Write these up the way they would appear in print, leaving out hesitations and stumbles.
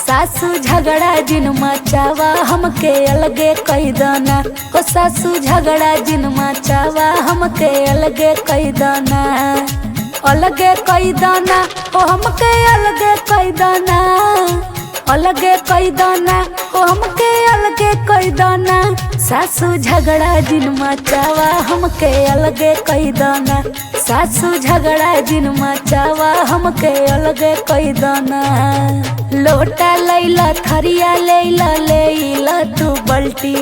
सासू झगड़ा जिन मचावा हमके अलगे कई दाना। ओ सासू झगड़ा जिन मचावा हमके अलगे कई दाना। अलगे कई दाना ओ हमके अलगे कई दाना। अलगे कई दाना ओ हमके अलगे कई दाना। सासू झगड़ा जिन मचावा हमके अलगे कई दाना। सासू झगड़ा जिन मचावा हमके अलगे कई दाना। लोटा लैला थरिया लैला लैला तू बल्टी।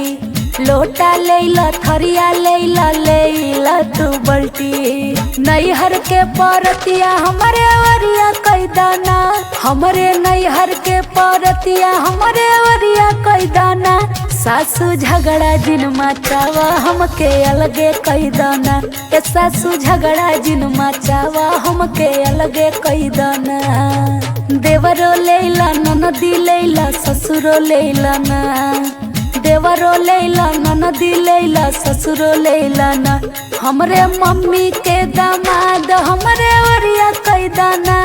लोटा लैला थरिया लैला लैला तू बल्टी। नैहर के परतिया हमरे वरिया कई दाना। हमरे नैहर के परतिया हमरे वरिया कई दाना। सासू झगड़ा जिन मचावा हमके अलगे कई दाना। ए सासू झगड़ा जिन मचावा हमके अलगे कई दाना। देवरो लैला ननदी लैला ससुरो लैला ना। देवरो लैला ननदी लैला ससुरो लैला ना। हमरे मम्मी के दामाद हमरे ओरिया कई दाना।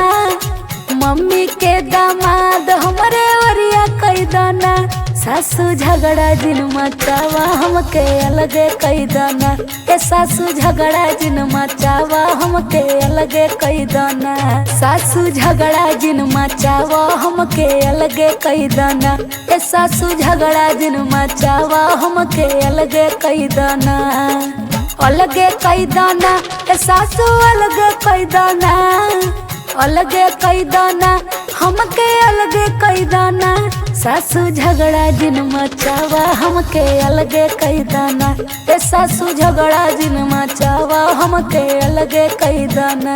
मम्मी के दामाद हमरे ओरिया कई दाना। सासू झगड़ा जिन मचावा हमके अलगे कई दाना। ए सासू झगड़ा जिन मचावा हमके अलगे कई दाना। सासू झगड़ा जिन मचावा हमके अलगे कई दाना। ए सासू झगड़ा जिन मचावा हमके अलगे कई दाना। अलगे कई दाना ए सासू अलगे कई दाना। अलगे कई दाना हमके अलगे कई दाना। सासू झगड़ा जिन मचावा हमके अलगे कई दाना। ए सासू झगड़ा जिन मचावा हमके अलगे कई दाना।